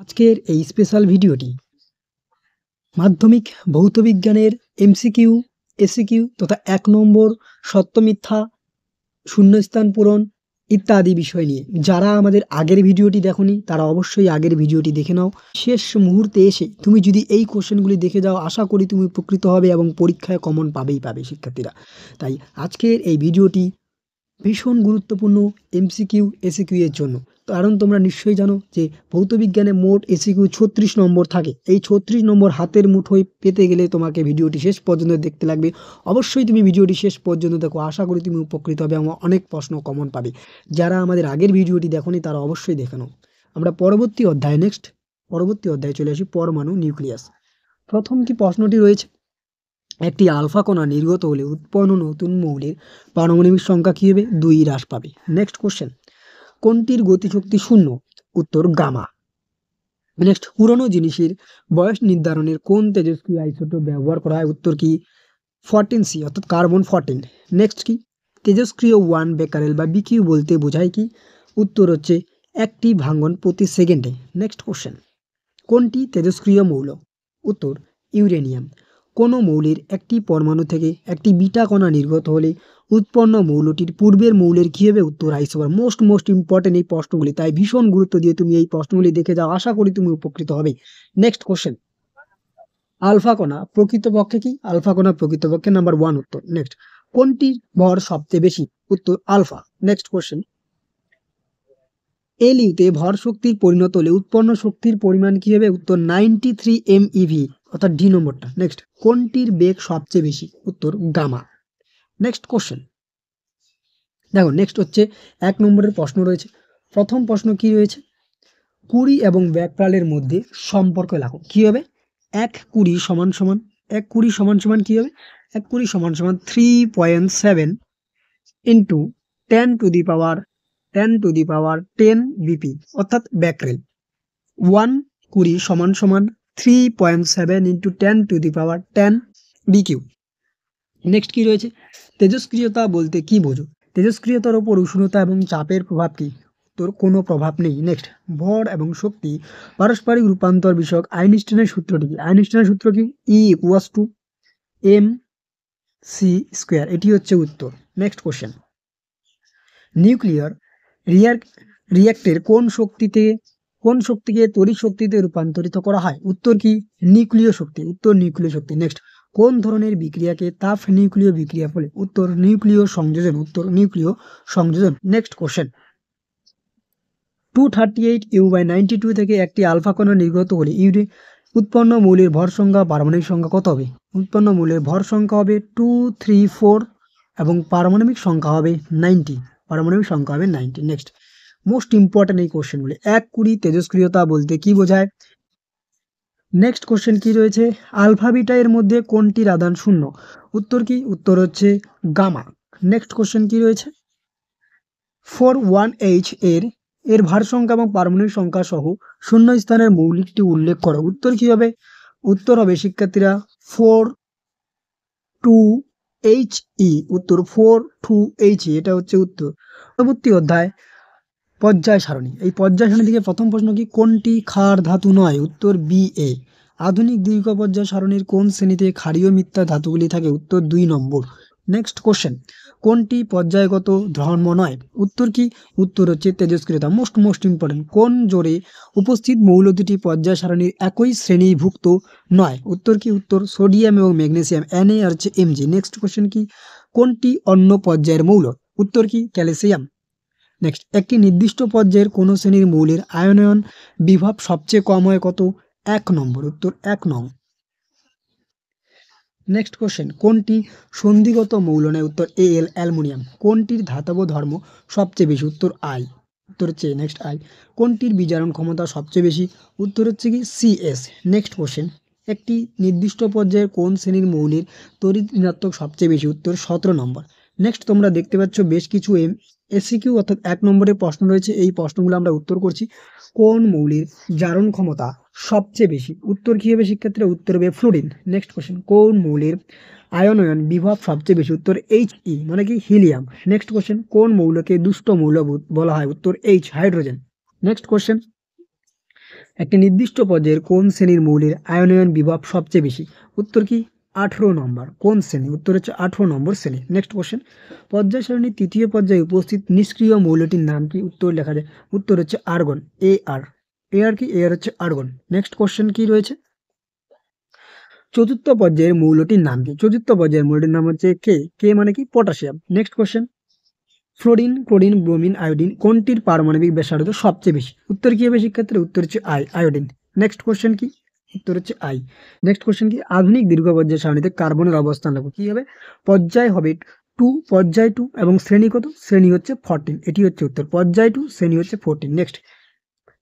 আজকের এই স্পেশাল ভিডিওটি মাধ্যমিক ভৌত বিজ্ঞানের এমসিকিউ, এসিকিউ তথা ১ নম্বর সত্য মিথ্যা, শূন্যস্থান পূরণ ইত্যাদি বিষয় নিয়ে। যারা আমাদের আগের ভিডিওটি দেখোনি তারা অবশ্যই আগের ভিডিওটি দেখে নাও। শেষ মুহূর্তে এসে তুমি যদি এই কোশ্চেনগুলি দেখে যাও, আশা করি তুমি উপকৃত হবে এবং পরীক্ষায় কমন পাবে শিক্ষার্থীরা। তাই আজকের এই ভিডিওটি ভীষণ গুরুত্বপূর্ণ এমসিকিউ, এসিকিউ এর জন্য। কারণ তোমরা নিশ্চয়ই জানো যে ভৌতবিজ্ঞানে মোট এসিকিউ ৩৬ নম্বর থাকে। এই ৩৬ নম্বর হাতের মুঠোয় পেতে গেলে তোমাকে ভিডিওটি শেষ পর্যন্ত দেখতে লাগবে। অবশ্যই তুমি ভিডিওটি শেষ পর্যন্ত দেখো, আশা করি তুমি উপকৃত হবে এবং অনেক প্রশ্ন কমন পাবে। যারা আমাদের আগের ভিডিওটি দেখোনি তারা অবশ্যই দেখে নাও। আমরা পরবর্তী অধ্যায়ে চলে আসি, পরমাণু, নিউক্লিয়াস। প্রথম কি প্রশ্নটি রয়েছে, একটি আলফা কণা নির্গত হলে উৎপন্ন নতুন মৌলের পারমাণবিক সংখ্যা কী হবে? 2 হ্রাস পাবে। নেক্সট কোশ্চেন, কোনটির গতিশক্তি 0? উত্তর গামা। নেক্সট, পুরনো জিনিসের বয়স নির্ধারণের কোন তেজস্ক্রিয় আইসোটোপ ব্যবহার করা হয়? উত্তর কি? 14C অর্থাৎ কার্বন 14। নেক্সট কি, তেজস্ক্রিয় 1 বেকারেল বা বিকিউ বলতে বোঝায় কি? উত্তর হচ্ছে একটি ভাঙ্গন প্রতি সেকেন্ডে। নেক্সট কোশ্চেন, কোনটি তেজস্ক্রিয় মৌল? উত্তর ইউরেনিয়াম। কোনো মৌলের একটি পরমাণু থেকে একটি বিটা কণা নির্গত হলে উৎপন্ন মৌলটির পূর্বের মৌলের কী হবে? উত্তর আইসোবার। মোস্ট ইম্পর্টেন্ট এই প্রশ্নগুলি, তাই ভীষণ গুরুত্ব দিয়ে তুমি এই প্রশ্নগুলি দেখে যাও, আশা করি তুমি উপকৃত হবে। নেক্সট কোশ্চেন, আলফা কণা প্রকৃতপক্ষে কি? আলফা কণা প্রকৃতপক্ষে নাম্বার 1 উত্তর। নেক্সট, কোনটির ভর সবচেয়ে বেশি? উত্তর আলফা। নেক্সট কোশ্চেন, এলইউতে ভর শক্তির পরিণত হলে উৎপন্ন শক্তির পরিমাণ কী হবে? উত্তর 93 MeV অর্থাৎ ডি নম্বরটা। নেক্সট, কোনটির বেগ সবচেয়ে বেশি? উত্তর গামা। নেক্সট কোশ্চেন, দেখো নেক্সট হচ্ছে 1 নম্বরের প্রশ্ন রয়েছে। প্রথম প্রশ্ন কি রয়েছে? 20 এবং ব্যাকপ্রালের মধ্যে সম্পর্ক লেখো। কী হবে? 1/20 সমান সমান 1/20 সমান সমান কী হবে? 1/20 সমান সমান 3.7 ইন্টু 10 বিপি অর্থাৎ ব্যাকরেল। 1/20 সমান সমান 3.7 ইন্টু 10 বিকিউ। নেক্সট কি রয়েছে? তেজস্ক্রিয়তা বলতে কি বোঝো? তেজস্ক্রিয়তার ওপর উষ্ণতা এবং চাপের প্রভাব কি? তোর কোনো প্রভাব নেই। নেক্সট, ভর এবং শক্তি পারস্পরিক রূপান্তর বিষয়ক আইনস্টাইনের সূত্রটি কি? আইনস্টাইনের সূত্র কি? E=mc²। এটি হচ্ছে উত্তর। নেক্সট কোশ্চেন, নিউক্লিয়ার রিয়্যাক্টের কোন শক্তিকে তড়িৎ শক্তিতে রূপান্তরিত করা হয়? উত্তর কি? নিউক্লিয় শক্তি। উত্তর নিউক্লিয় শক্তি। নেক্সট, কোন ধরনের বিক্রিয়াকে তাপ নিউক্লিয় বিক্রিয়া বলে? উত্তর নিউক্লিয় সংযোজন। উত্তর নিউক্লিয় সংযোজন। নেক্সট কোশ্চেন, 238U/92 থেকে একটি আলফা কণা নির্গত হলে উৎপন্ন মৌলের ভর সংখ্যা, পারমাণবিক সংখ্যা কত হবে? উৎপন্ন মৌলের ভর সংখ্যা হবে 234 এবং পারমাণবিক সংখ্যা হবে 90। নেক্সট, মোস্ট ইম্পর্টেন্ট এই কোশ্চেনগুলি। 1/20 তেজস্ক্রিয়তা বলতে কি বোঝায়? নেক্সট কোশ্চেন কি রয়েছে? আলফা বিটা এর মধ্যে কোনটির আধান 0? উত্তর কি? উত্তর হচ্ছে গামা। নেক্সট কোশ্চেন কি রয়েছে? 41H এর ভার সংখ্যা এবং পারমাণবিক সংখ্যা সহ শূন্য স্থানের মৌলিকটি উল্লেখ করো। উত্তর কি হবে? উত্তর হবে শিক্ষার্থীরা 42He। উত্তর 42He, এটা হচ্ছে উত্তর। পরবর্তী অধ্যায় পর্যায় সারণী। এই পর্যায় সারণী থেকে প্রথম প্রশ্ন কি? কোনটি ক্ষার ধাতু নয়? উত্তর BA। আধুনিক দীর্ঘ পর্যায় সারণীর কোন শ্রেণীতে ক্ষারীয় মিথ্যা ধাতুগুলি থাকে? উত্তর 2 নম্বর। নেক্সট কোশ্চেন, কোনটি পর্যায়গত ধর্ম নয়? উত্তর কি? উত্তর হচ্ছে তেজস্ক্রিয়তা। Most important. কোন জোড়ে উপস্থিত মৌল দুটি পর্যায় সারণীর একই শ্রেণীভুক্ত নয়? উত্তর কি? উত্তর সোডিয়াম এবং ম্যাগনেসিয়াম, Na আর হচ্ছে Mg। নেক্সট কোশ্চেন কি? কোনটি অন্য পর্যায়ের মৌল? উত্তর কি? ক্যালসিয়াম। নেক্সট, একটি নির্দিষ্ট পর্যায়ের কোনো শ্রেণীর মৌলের আয়নায়ন বিভব সবচেয়ে কম হয় কত? 1 নম্বর। উত্তর 1 নং। নেক্সট কোশ্চেন, কোনটি সন্ধিগত মৌল নয়? উত্তর Al, অ্যালুমিনিয়াম। কোনটির ধাতব ধর্ম সবচেয়ে বেশি? উত্তর I। উত্তর হচ্ছে নেক্সট I। কোনটির বিজারণ ক্ষমতা সবচেয়ে বেশি? উত্তর হচ্ছে কি? CS। নেক্সট কোশ্চেন, একটি নির্দিষ্ট পর্যায়ের কোন শ্রেণীর মৌলের তড়িৎ ঋণাত্মক সবচেয়ে বেশি? উত্তর 17 নম্বর। নেক্সট, তোমরা দেখতে পাচ্ছ বেশ কিছু এসিকিউ অর্থাৎ 1 নম্বরের প্রশ্ন রয়েছে। এই প্রশ্নগুলো আমরা উত্তর করছি। কোন মৌলের জারণ ক্ষমতা সবচেয়ে বেশি? উত্তর কী হবে শিক্ষার্থীরা? উত্তর হবে ফ্লোরিন। নেক্সট কোশ্চেন, কোন মৌলের আয়নায়ন বিভব সবচেয়ে বেশি? উত্তর He মানে কি? হিলিয়াম। নেক্সট কোশ্চেন, কোন মৌলকে দুষ্ট মৌল বলা হয়? উত্তর H, হাইড্রোজেন। নেক্সট কোশ্চেন, একটি নির্দিষ্ট পর্যায়ের কোন শ্রেণীর মৌলের আয়নায়ন বিভব সবচেয়ে বেশি? উত্তর কি 18 নম্বর। কোন শ্রেণী? উত্তর হচ্ছে 18 নম্বর শ্রেণী। নেক্সট কোশ্চেন, পর্যায় সারণীর তৃতীয় পর্যায়ে উপস্থিত নিষ্ক্রিয় মৌলটির নাম কি? উত্তর লেখা যায়, উত্তর হচ্ছে আর্গন। এআর কি? এআর হচ্ছে আর্গন। নেক্সট কোশ্চেন কি রয়েছে? চতুর্থ পর্যায়ের মৌলটির নাম কি? চতুর্থ পর্যায়ের মৌলটির নাম হচ্ছে কে মানে কি? Potassium. Next question, fluorine, chlorine, bromine, iodine কোনটির পারমাণবিক ব্যাসার্ধ সবচেয়ে বেশি? উত্তর কি হবে শিক্ষার্থীরা? উত্তর হচ্ছে আয়োডিন। নেক্সট কোশ্চেন কি? উত্তর হচ্ছে নেক্সট কোশ্চেন কি? আধুনিক দীর্ঘ পর্যায় সারণীতে কার্বনের অবস্থান লেখো। কি হবে? পর্যায় হবে 2, পর্যায় 2 এবং শ্রেণী কত? শ্রেণী হচ্ছে 14। এটি হচ্ছে উত্তর। পর্যায় 2, শ্রেণী হচ্ছে 14।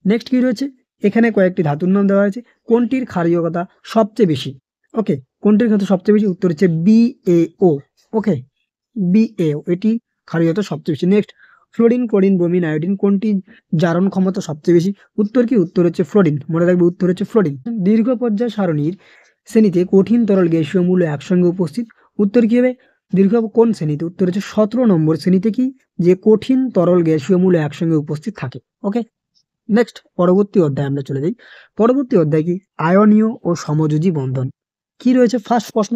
নেক্সট কি রয়েছে? এখানে কয়েকটি ধাতুর নাম দেওয়া হয়েছে। কোনটির ক্ষারীয়তা সবচেয়ে বেশি? ওকে, কোনটির ক্ষেত্রে সবচেয়ে বেশি? উত্তর হচ্ছে BaO। ওকে, BaO এটি ক্ষারীয়তা সবচেয়ে বেশি। Next, fluorine, chlorine, bromine, iodine কোনটি জারণ ক্ষমতা সবচেয়ে বেশি? উত্তর কি? উত্তর হচ্ছে ফ্লোরিন। মনে রাখবে, উত্তর হচ্ছে ফ্লোরিন। দীর্ঘ পর্যায় সারণীর শ্রেণীতে কঠিন তরল গ্যাসীয় মূল্য একসঙ্গে উপস্থিত। উত্তর কি হবে? দীর্ঘ কোন শ্রেণীতে? উত্তর হচ্ছে 17 নম্বর শ্রেণীতে। কি? যে কঠিন তরল গ্যাসীয় মূল্য একসঙ্গে উপস্থিত থাকে। ওকে, নেক্সট পরবর্তী অধ্যায়ে আমরা চলে যাই। পরবর্তী অধ্যায় কি? আয়নীয় ও সমযোজী বন্ধন। কি রয়েছে? ফার্স্ট প্রশ্ন,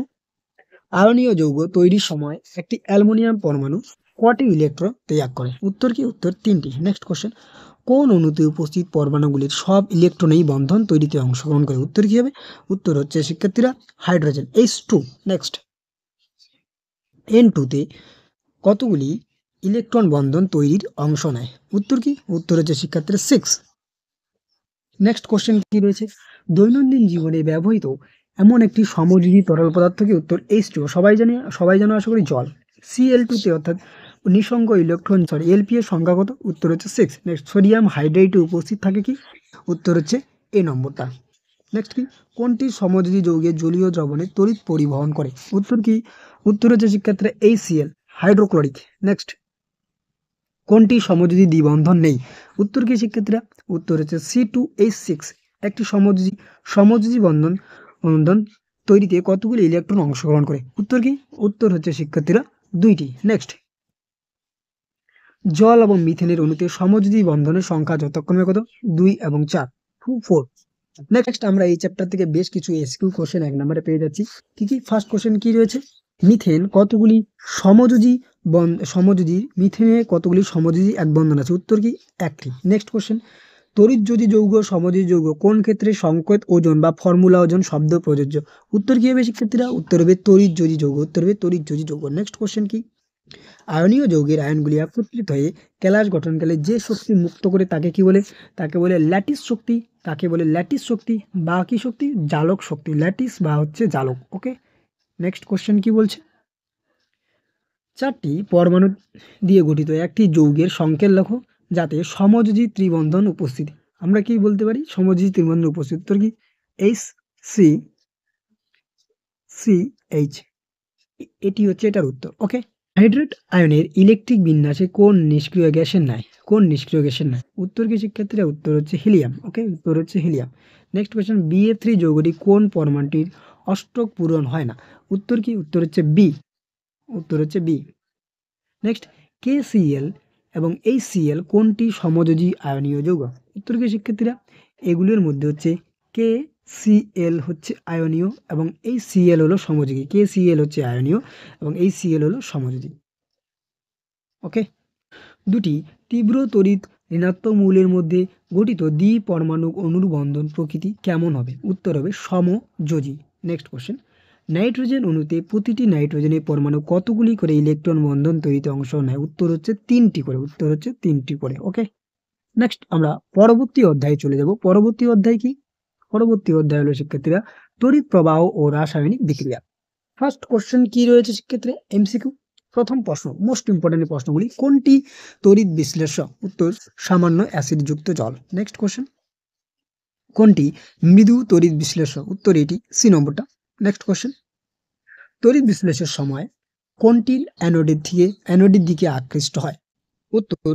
আয়নীয় যৌগ তৈরির সময় একটি অ্যালুমিনিয়াম পরমাণু কটি ইলেকট্রন ত্যাগ করে? উত্তর কি? উত্তর 3টি। নেক্সট কোশ্চেন, কোন অণুতে উপস্থিত পরমাণুগুলির সব ইলেকট্রনেই বন্ধন তৈরিতে অংশগ্রহণ করে? উত্তর কি হবে? উত্তর হচ্ছে শিক্ষার্থীরা হাইড্রোজেন, H2। নেক্সট, N2তে কতগুলি ইলেকট্রন বন্ধন তৈরির অংশ নেয়? উত্তর কি? উত্তর হচ্ছে শিক্ষার্থীরা 6। নেক্সট কোশ্চেন কি রয়েছে? দৈনন্দিন জীবনে ব্যবহৃত এমন একটি সমযোজী তরল পদার্থ কি? উত্তর H2। সবাই জানো আশা করি জল। Cl2তে অর্থাৎ নিঃসঙ্গ ইলেকট্রন Lp এর সংখ্যা কত? উত্তর হচ্ছে 6। নেক্সট, সোডিয়াম হাইড্রেটে উপস্থিত থাকে কি? উত্তর হচ্ছে এ নম্বরটা। নেক্সট কি? কোনটি সমযোজী যৌগের জলীয় দ্রবণে তড়িৎ পরিবহন করে? উত্তর কি? উত্তর হচ্ছে শিক্ষার্থীরা HCl, হাইড্রোক্লোরিক। নেক্সট, কোনটি সমযোজী দ্বিবন্ধন নেই? উত্তর কি শিক্ষার্থীরা? উত্তর হচ্ছে C2H6। একটি সমযোজী বন্ধন তৈরিতে কতগুলি ইলেকট্রন অংশগ্রহণ করে? উত্তর কি? উত্তর হচ্ছে শিক্ষার্থীরা 2টি। নেক্সট, জল এবং মিথেনের অণুতে সমযোজী বন্ধনের সংখ্যা যথাক্রমে কত? 2 এবং 4, 2, 4। নেক্সট, আমরা এই চ্যাপ্টার থেকে বেশ কিছু এসকিউ কোশ্চেন 1 নম্বরে পেয়ে যাচ্ছি। কি? ফার্স্ট কোশ্চেন কি রয়েছে? মিথেন কতগুলি মিথেনে কতগুলি সমযোজী এক বন্ধন আছে? উত্তর কি? 1টি। নেক্সট কোশ্চেন, তড়িৎযোজী যৌগ, সমযোজী যৌগ কোন ক্ষেত্রে সংকেত ওজন বা ফর্মুলা ওজন শব্দ প্রযোজ্য? উত্তর কি হবে শিক্ষার্থীরা? উত্তর হবে তড়িৎযোজী যৌগ। উত্তর হবে তড়িৎযোজী যৌগ। নেক্সট কোশ্চেন কি? আয়নীয় যৌগের আয়নগুলি একত্রিত হয়ে ক্যালাস গঠনকালে যে শক্তি মুক্ত করে তাকে কি বলে? তাকে বলে ল্যাটিস শক্তি। তাকে বলে ল্যাটিস শক্তি বা কি শক্তি? জালক শক্তি। ল্যাটিস বা হচ্ছে জালক। ওকে, নেক্সট কোশ্চেন কি বলছে? 4টি পরমাণু দিয়ে গঠিত একটি যৌগের সংকেত লেখো যাতে সমযোজী ত্রিবন্ধন উপস্থিত। আমরা কি বলতে পারি? সমযোজী ত্রিবন্ধন উপস্থিত। উত্তর কি? HCCH। এটি হচ্ছে এটার উত্তর। ওকে, হাইড্রেট আয়নের ইলেকট্রিক বিন্যাসে কোন নিষ্ক্রিয় গ্যাসের নাই? কোন নিষ্ক্রিয় গ্যাসের নাই? উত্তর কি শিক্ষার্থীরা? উত্তর হচ্ছে হিলিয়াম। ওকে, উত্তর হচ্ছে হিলিয়াম। নেক্সট কোয়েশ্চেন, BF3 যৌগটি কোন পরমাণুটির অষ্টক পূরণ হয় না? উত্তর কি? উত্তর হচ্ছে বি। উত্তর হচ্ছে বি। নেক্সট, KCl এবং HCl কোনটি সমযোজী আয়নীয় যৌগ? উত্তর কি শিক্ষার্থীরা? এগুলোর মধ্যে হচ্ছে KCl হচ্ছে আয়নীয় এবং HCl হলো সমযোজী। KCl হচ্ছে আয়নীয় এবং HCl হলো সমযোজী। ওকে, দুটি তীব্র তড়িৎ ঋণাত্মক মৌলের মধ্যে গঠিত দ্বিপরমাণু অণুর বন্ধন প্রকৃতি কেমন হবে? উত্তর হবে সমযোজী। নেক্সট কোশ্চেন, নাইট্রোজেন অণুতে প্রতিটি নাইট্রোজেনের পরমাণু কতগুলি করে ইলেকট্রন বন্ধন তৈরিতে অংশ নেয়? উত্তর হচ্ছে 3টি করে। উত্তর হচ্ছে 3টি করে। ওকে, নেক্সট আমরা পরবর্তী অধ্যায়ে চলে যাব। পরবর্তী অধ্যায় কি? পরবর্তী অধ্যায় হলো শিক্ষার্থীরা তড়িৎ প্রবাহ ও রাসায়নিক বিক্রিয়া। ফার্স্ট কোশ্চেন কি রয়েছে শিক্ষার্থীরা? MCQ। প্রথম প্রশ্ন, মোস্ট ইম্পর্টেন্ট প্রশ্নগুলি, কোনটি তড়িৎ বিশ্লেষক? উত্তর সামান্য অ্যাসিডযুক্ত জল। নেক্সট কোশ্চেন, কোনটি মৃদু তড়িৎ বিশ্লেষক? উত্তর এটি, সি নম্বরটা। নেক্সট কোশ্চেন, তড়িৎ বিশ্লেষণের সময় কোনটির অ্যানোডের দিকে আকৃষ্ট হয়? উত্তর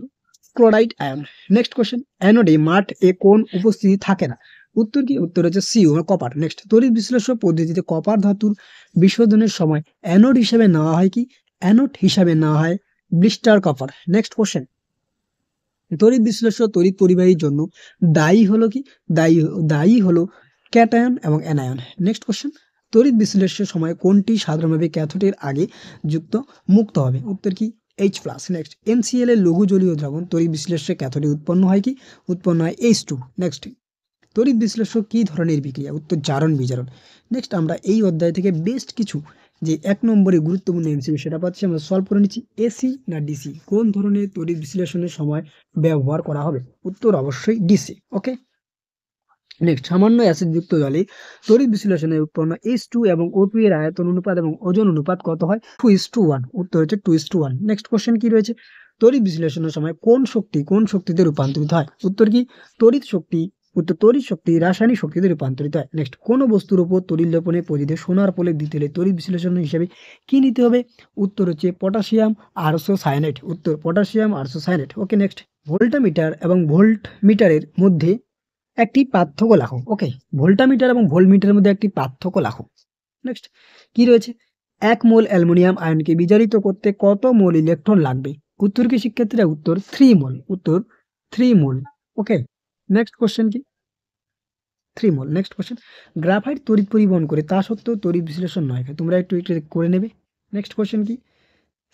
ক্লোরাইড আয়ন। নেক্সট কোশ্চেন, অ্যানোডে মাঠ এ কোন উপস্থিতি থাকে না? উত্তর কি? উত্তর হচ্ছে সি, কপার। নেক্সট, তড়িৎ বিশ্লেষণ পদ্ধতিতে কপার ধাতুর বিশোধনের সময় অ্যানোড হিসাবে নেওয়া হয় কি? অ্যানোড হিসাবে নেওয়া হয় ব্লিস্টার কপার। নেক্সট কোশ্চেন, তড়িৎ বিশ্লেষ্য তড়িৎ পরিবাহীর জন্য দায়ী হলো কি, দায়ী হলো ক্যাটায়ন এবং অ্যানায়ন। নেক্সট কোশ্চেন, তড়িৎ বিশ্লেষ্যের সময় কোনটি সাধারণভাবে ক্যাথোডের আগে মুক্ত হবে? উত্তর কি, H+। নেক্সট, NCl এর লঘু জলীয় দ্রবণ তড়িৎ বিশ্লেষ্যে ক্যাথোডে উৎপন্ন হয় কি, উৎপন্ন হয় H2। নেক্সট, তড়িৎ বিশ্লেষ্য কি ধরনের বিক্রিয়া? উত্তর জারণ বিজারণ। নেক্সট, আমরা এই অধ্যায় থেকে বেস্ট কিছু যে 1 নম্বরে গুরুত্বপূর্ণ এমসিকিউ সেটা পাচ্ছি, আমরা সলভ করে নিচ্ছি। এসি না ডিসি কোন ধরনের তড়িৎ বিশ্লেষণের সময় ব্যবহার করা হবে? উত্তর অবশ্যই ডিসি। ওকে, নেক্সট, সামান্য অ্যাসিডযুক্ত জলে তড়িৎ বিশ্লেষণে উৎপন্ন H2 এবং O2 এর আয়তন অনুপাত এবং ওজন অনুপাত কত হয়? 2:1। উত্তর হচ্ছে 2:1। নেক্সট কোশ্চেন কি রয়েছে, তড়িৎ বিশ্লেষণের সময় কোন শক্তিতে রূপান্তরিত হয়? উত্তর কি, তড়িৎ শক্তি। উত্তর, তড়িৎ শক্তি রাসায়নিক শক্তিতে রূপান্তরিত হয়। নেক্সট, কোন বস্তুর উপর তড়িৎ লেপনে পরিধে সোনার প্রলেপ দিতে হলে তড়িৎ বিশ্লেষণ হিসেবে কি নিতে হবে? উত্তর হচ্ছে পটাশিয়াম আরসোসায়ানেট। উত্তর পটাশিয়াম আরসোসায়ানেট। ওকে, নেক্সট, ভোল্টমিটার এবং ভোল্টমিটারের মধ্যে একটি পার্থক্য লেখো। ওকে, ভোল্টামিটার এবং ভোল্টমিটারের মধ্যে একটি পার্থক্য লেখো। নেক্সট, কি রয়েছে, 1 মোল অ্যালুমিনিয়াম আয়নকে বিজারিত করতে কত মোল ইলেকট্রন লাগবে? উত্তর কি শিক্ষার্থীরা? উত্তর 3 মোল। উত্তর 3 মোল। ওকে, নেক্সট কোশ্চেন কি, 3 মোল। নেক্সট কোশ্চেন, গ্রাফাইট তড়িৎ পরিবহন করে তা সত্ত্বেও তড়িৎ বিশ্লেষণ নয়, তোমরা একটু করে নেবে। নেক্সট কোশ্চেন কি,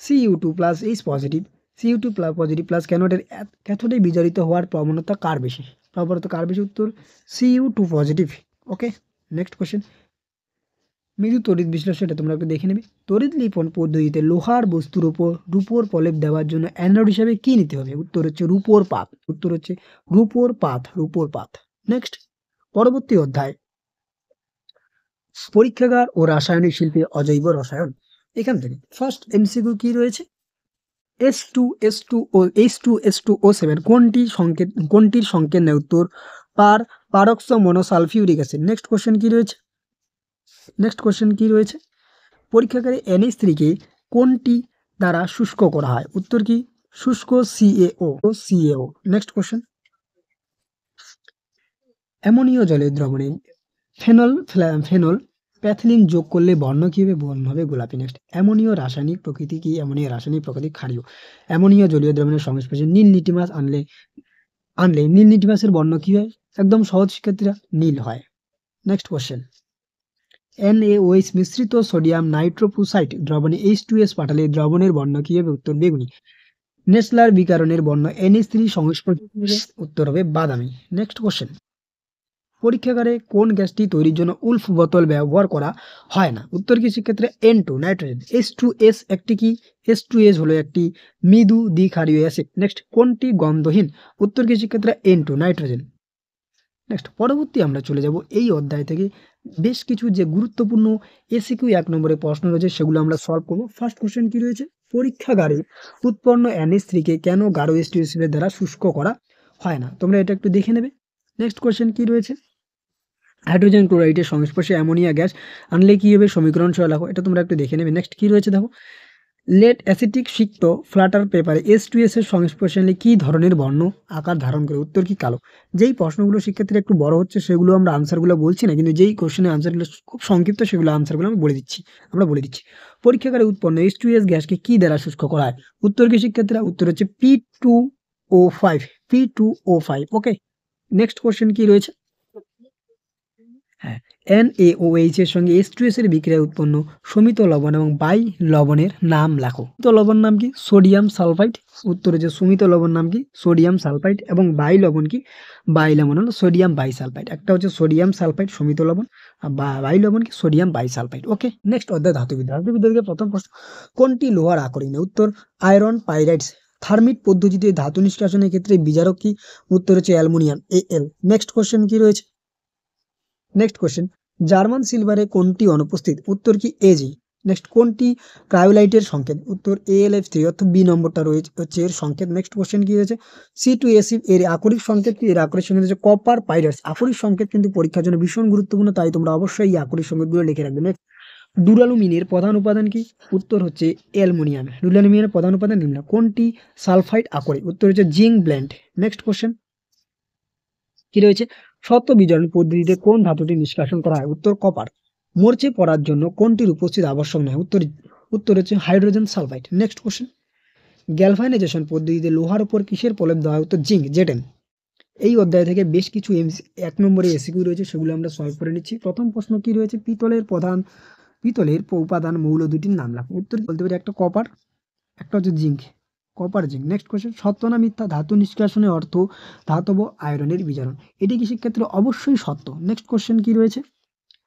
Cu2 plus H positive, Cu2 positive plus ক্যাথোডে বিজারিত হওয়ার প্রবণতা কার বেশি? উত্তর Cu2 পজিটিভ। ওকে, নেক্সট কোশ্চেন, মৃদু তড়িৎ বিশ্লেষণ, এটা তোমরা একটু দেখে নেবে। তড়িৎ লিপন পদ্ধতিতে লোহার বস্তুর উপর রূপোর প্রলেপ দেওয়ার জন্য অ্যানোড হিসাবে কি নিতে হবে? উত্তর হচ্ছে রূপোর পাত। উত্তর হচ্ছে রূপোর পাত। নেক্সট, পরবর্তী অধ্যায়, পরীক্ষাগার ও রাসায়নিক শিল্পে অজৈব রসায়ন। এখান থেকে ফার্স্ট এমসিকিউ কি রয়েছে, H2SO7 কোনটির সংকেত নেয়? উত্তর পারক্সো মনোসালফিউরিক অ্যাসিড। নেক্সট কোশ্চেন কি রয়েছে, পরীক্ষাগারে NH3 কে কোনটি দ্বারা শুষ্ক করা হয়? উত্তর কি, শুষ্ক CaO। নেক্সট কোশ্চেন, অ্যামোনীয় জলের দ্রবণে ফেনল প্যাথিলিন যোগ করলে বর্ণ কি হবে? বর্ণ হবে গোলাপি। নেক্সট, অ্যামোনীয় রাসায়নিক প্রকৃতি কি? রাসায়নিক প্রকৃতি ক্ষারীয়। অ্যামোনীয় জলীয় দ্রবণের সংস্পর্শে নীল লিটিমাস আনলে নীল লিটিমাসের বর্ণ কি হয়? একদম সহজ শিক্ষার্থীরা, নীল হয়। নেক্সট কোশ্চেন, NaOH মিশ্রিত সোডিয়াম নাইট্রোফুসাইট দ্রবণে H2S পাঠালে দ্রবণের বর্ণ কি হবে? উত্তর বেগুনি। নেসলার বিকারণের বর্ণ NH3 সংস্পর্শে উত্তর হবে বাদামি। নেক্সট কোশ্চেন, পরীক্ষাগারে কোন গ্যাসটি তৈরির জন্য উলফ বোতল ব্যবহার করা হয় না? উত্তর কি শিক্ষার্থীরা? N2 nitrogen. H2S একটি কি? H2S হলো একটি মৃদু দ্বিক্ষারীয় অ্যাসিড। নেক্সট, কোনটি গন্ধহীন? উত্তর কি শিক্ষার্থীরা? N2 nitrogen. নেক্সট, পরবর্তী আমরা চলে যাব এই অধ্যায় থেকে বেশ কিছু যে গুরুত্বপূর্ণ এসিকিউ 1 নম্বরের প্রশ্ন রয়েছে সেগুলো আমরা সলভ করব। ফার্স্ট কোশ্চেন কি রয়েছে, পরীক্ষাগারে উৎপন্ন NH3 কে কেন গাঢ় H2S এর দ্বারা শুষ্ক করা হয় না? তোমরা এটা একটু দেখে নেবে। নেক্সট কোশ্চেন কি রয়েছে, হাইড্রোজেন ক্লোরাইডের সংস্পর্শে অ্যামোনিয়া গ্যাস আনলে কি হবে? সমীকরণ সহ লেখো। এটা তোমরা একটু দেখে নেবে। নেক্সট কি রয়েছে দেখো, লেড অ্যাসিটিক সিক্ত ফ্ল্যাটার পেপারে H2S এর সংস্পর্শে আনলে কি ধরনের বর্ণ আকার ধারণ করে? উত্তর কি, কালো। যেই প্রশ্নগুলো শিক্ষার্থীরা একটু বড় হচ্ছে সেগুলো আমরা আনসারগুলো বলছি না, কিন্তু যেই কোশ্চেনের আনসারগুলো খুব সংক্ষিপ্ত সেগুলো আনসারগুলো আমরা বলে দিচ্ছি। পরীক্ষাগারে উৎপন্ন H2S গ্যাসকে কি দ্বারা শুষ্ক করা হয়? উত্তর কি শিক্ষার্থীরা? উত্তর হচ্ছে P2O5। ওকে, নেক্সট কোশ্চেন কি রয়েছে, হ্যাঁ, NaOH এর সঙ্গে H2S এর বিক্রিয়ায় উৎপন্ন শমিত লবণ এবং বাই লবণের নাম লেখো। শমিত লবণ নাম কি? Sodium sulphide. উত্তর হচ্ছে শমিত লবণ নাম কি? Sodium sulphide. এবং বাই লবণ কি? বাই লবণ হলো সোডিয়াম বাইসালফাইড। একটা হচ্ছে সোডিয়াম সালফাইড শমিত লবণ, আর বাই লবণ কি? Sodium bisulphide. ওকে, নেক্সট অধ্যায় ধাতুবিদ্যা। ধাতুবিদ্যা প্রথম প্রশ্ন, কোনটি লোহার আকরিক? উত্তর আয়রন পাইরাইডস। থার্মিট পদ্ধতিতে ধাতু নিষ্কাশনের ক্ষেত্রে বিজারক কি? উত্তর হচ্ছে অ্যালুমিনিয়াম Al। নেক্সট কোশ্চেন কি রয়েছে, নেক্সট কোশ্চেন, জার্মান সিলভারে কোনটি অনুপস্থিত? উত্তর কি? Ag। নেক্সট, কোনটি ক্রায়োলাইটের সংকেত? উত্তর AlF3 অর্থাৎ বি নম্বরটা রয়েছে হচ্ছে এর সংকেত। নেক্সট কোশ্চেন কি রয়েছে, C2Ac এর আকরিক সংকেত কি? এর আকরিক সংকেত হচ্ছে কপার পাইরাইডস। আকরিক সংকেত কিন্তু পরীক্ষার জন্য ভীষণ গুরুত্বপূর্ণ, তাই তোমরা অবশ্যই এই আকরিক সংকেতগুলো লিখে রাখবে। নেক্সট, ডুরালুমিনের প্রধান উপাদান কি? উত্তর হচ্ছে অ্যালুমিনিয়াম। ডুরালুমিনের প্রধান উপাদান নিম্ন কোনটি সালফাইড আকরিক? উত্তর হচ্ছে জিঙ্ক ব্লেন্ড। নেক্সট কোশ্চেন কি রয়েছে, শত বিজারণ পদ্ধতিতে কোন ধাতুটি নিষ্কাশন করা হয়? উত্তর কপার। মরচে পড়ার জন্য কোনটির উপস্থিত আবশ্যক নয়? উত্তর হচ্ছে hydrogen sulphide. Next question, galvanisation পদ্ধতিতে লোহার উপর কিসের প্রলেপ দেওয়া হয়? উত্তর জিঙ্ক, জেটেন। এই অধ্যায় থেকে বেশ কিছু 1 নম্বরে এসিকিউ রয়েছে, সেগুলো আমরা সলভ করে নিচ্ছি। প্রথম প্রশ্ন কি রয়েছে? পিতলের উপাদান মৌল দুটির নাম লেখো। উত্তর বলতে পারি একটা কপার, একটা হচ্ছে zinc, copper zinc. Next question, সত্য না মিথ্যা ধাতু নিষ্কাশনের অর্থ ধাতব আয়রনের বিজারণ? এটি কি শিক্ষার্থীরা? অবশ্যই সত্য। নেক্সট কোয়েশ্চেন কি রয়েছে?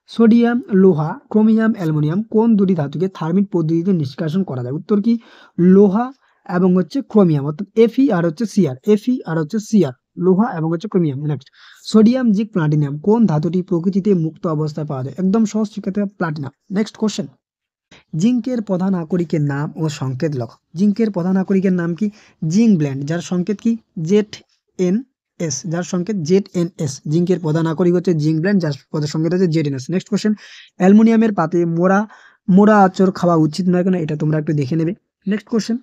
সোডিয়াম, লোহা, ক্রোমিয়াম, অ্যালুমিনিয়াম কোন দুটি ধাতুকে থার্মিট পদ্ধতিতে নিষ্কাশন করা যায়? উত্তর কি? লোহা এবং হচ্ছে ক্রোমিয়াম, অর্থাৎ Fe আর হচ্ছে Cr, Fe আর হচ্ছে Cr, লোহা এবং হচ্ছে chromium. Next, sodium, zinc, platinum কোন ধাতুটি প্রকৃতিতে মুক্ত অবস্থায় পাওয়া যায়? একদম সহজ শিক্ষার্থীরা, প্লাটিনাম। নেক্সট কোশ্চেন, জিঙ্কের প্রধান আকরিকের নাম ও সংকেত লেখো। জিঙ্কের প্রধান আকরিকের নাম কি? জিঙ্ক ব্ল্যান্ড, যার সংকেত কি? ZNS, যার সংকেত ZNS। জিঙ্কের প্রধান আকরিক হচ্ছে জিঙ্ক ব্ল্যান্ড, যার সংকেত হচ্ছে ZNS। নেক্সট কোশ্চেন, অ্যালুমিনিয়ামের পাতে মোড়া আঁচড় খাওয়া উচিত নয় কেন? এটা তোমরা একটু দেখে নেবে। নেক্সট কোশ্চেন,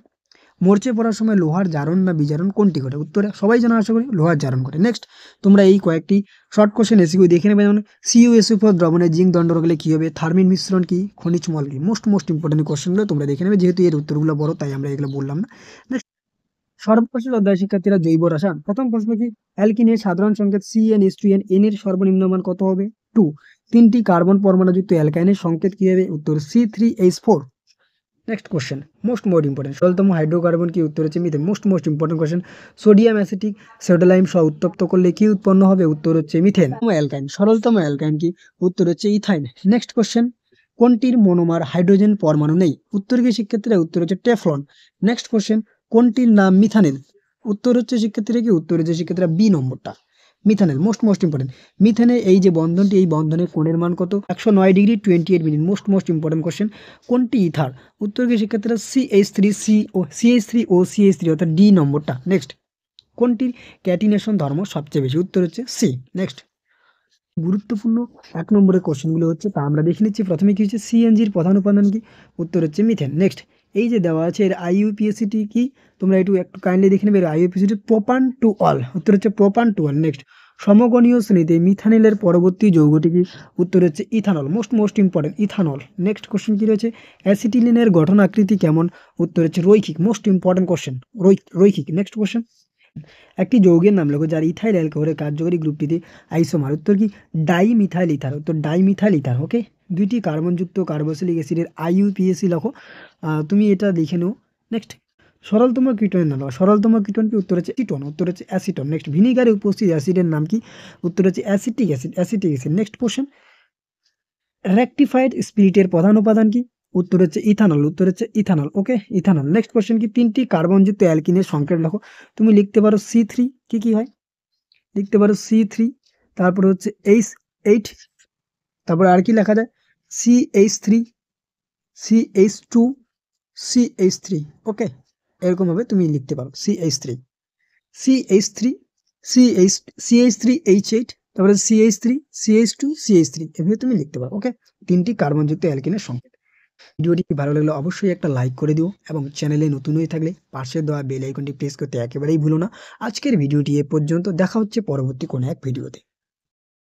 মরচে পড়ার সময় লোহার জারণ না বিজারণ কোনটি ঘটে? উত্তরে সবাই জানা আশা করি লোহার জারণ ঘটে। নেক্সট, তোমরা এই কয়েকটি শর্ট কোশ্চেন এসিকিউ দেখে নেবে। যেমন CuSO4 দ্রবণে জিঙ্ক দণ্ড রাখলে কি হবে? থার্মিন মিশ্রণ কি? খনিজ মল কি? মোস্ট ইম্পর্টেন্ট কোশ্চেনগুলো তোমরা দেখে নেবে, যেহেতু এর উত্তরগুলো বড় তাই আমরা এগুলো বললাম না। নেক্সট, সর্বশেষ অধ্যায় শিক্ষার্থীরা জৈব রসায়ন। প্রথম প্রশ্ন কি? অ্যালকিনের সাধারণ সংকেত CnH2n, n এর সর্বনিম্ন মান কত হবে? 2। 3টি কার্বন পরমাণুযুক্ত অ্যালকাইনের সংকেত কি হবে? উত্তর C3H4। Next question, most important, সরলতম হাইড্রোকার্বন কি? উত্তর হচ্ছে methane. Most important question, sodium acetic soda lime সহ উত্তপ্ত করলে কি উৎপন্ন হবে? উত্তর হচ্ছে মিথেন। অ্যালকাইন, সরলতম অ্যালকাইন কি? উত্তর হচ্ছে ইথাইন। নেক্সট কোশ্চেন, কোনটির মনোমার হাইড্রোজেন পরমাণু নেই? উত্তর কি শিক্ষার্থীরা? উত্তর হচ্ছে টেফলন। নেক্সট কোশ্চেন, কোনটির নাম মিথানিল? উত্তর হচ্ছে শিক্ষার্থীরা কি? উত্তর হচ্ছে শিক্ষার্থীরা বি নম্বরটা, মিথানিল। মোস্ট ইম্পর্টেন্ট, মিথেনে এই যে বন্ধনটি, এই বন্ধনের কোণের মান কত? 109 degree 28 minute. Most important question, কোনটি ইথার? উত্তর কি শিক্ষার্থীরা? CH3 অর্থাৎ ডি নম্বরটা। নেক্সট, কোনটির ক্যাটিনেশন ধর্ম সবচেয়ে বেশি? উত্তর হচ্ছে সি। নেক্সট, গুরুত্বপূর্ণ 1 নম্বরের কোশ্চেনগুলো হচ্ছে তা আমরা দেখে নিচ্ছি। প্রথমে কি হচ্ছে? সিএনজির প্রধান উপাদান কি? উত্তর হচ্ছে মিথেন। নেক্সট, এই যে দেওয়া আছে এর IUPACটি কি? তোমরা একটু কাইন্ডলি দেখে নেবে। IUPACটি প্রোপান টু অল, উত্তর হচ্ছে প্রোপান টু অল। নেক্সট, সমগণীয় শ্রেণীতে মিথানিলের পরবর্তী যৌগটি কি? উত্তর হচ্ছে ethanol. Most important, ethanol. Next question কি রয়েছে? অ্যাসিটিলিনের গঠন আকৃতি কেমন? উত্তর হচ্ছে রৈখিক। মোস্ট ইম্পর্টেন্ট কোশ্চেন, রৈখিক। নেক্সট কোশ্চেন, একটি যৌগের নাম লেখো যার ইথাইল অ্যালকোহলের কার্যকরী গ্রুপটিতে আইসোমার। উত্তর কি? Dimethyl ether. উত্তর ডাইমিথাইল ইথার। ওকে, 2টি কার্বনযুক্ত কার্বক্সিলিক অ্যাসিডের IUPAC লেখো, তুমি এটা লিখে নাও। নেক্সট, সরলতম কীটনের নাম লেখো। সরলতম কীটন কি? উত্তর হচ্ছে অ্যাসিটন। উত্তর হচ্ছে অ্যাসিটন। নেক্সট, ভিনিগারে উপস্থিত অ্যাসিডের নাম কি? উত্তর হচ্ছে acetic acid. Next question, rectified স্পিরিটের প্রধান উপাদান কি? উত্তর হচ্ছে ইথানল। উত্তর হচ্ছে ethanol. Okay, ethanol. Next question কি? 3টি কার্বনযুক্ত অ্যালকিনের সংকেত লেখো। তুমি লিখতে পারো C3, কি হয়? লিখতে পারো C3, তারপরে হচ্ছে H8, তারপরে আর কি লেখা যায়? CH3, CH2, CH3। ওকে, এরকম ভাবে তুমি লিখতে পারো CH3, CH3, তারপরে CH3, CH2, CH3, এভাবে তুমি লিখতে পারো। ওকে, 3টি কার্বনযুক্ত অ্যালকিনের সংকেত। ভিডিওটি ভালো লাগলে অবশ্যই একটা লাইক করে দিও এবং চ্যানেলে নতুন হয়ে থাকলে পাশে দেওয়া বেল আইকনটি প্রেস করতে একেবারেই ভুলো না। আজকের ভিডিওটি এ পর্যন্ত, দেখা হচ্ছে পরবর্তী কোনো এক ভিডিওতে।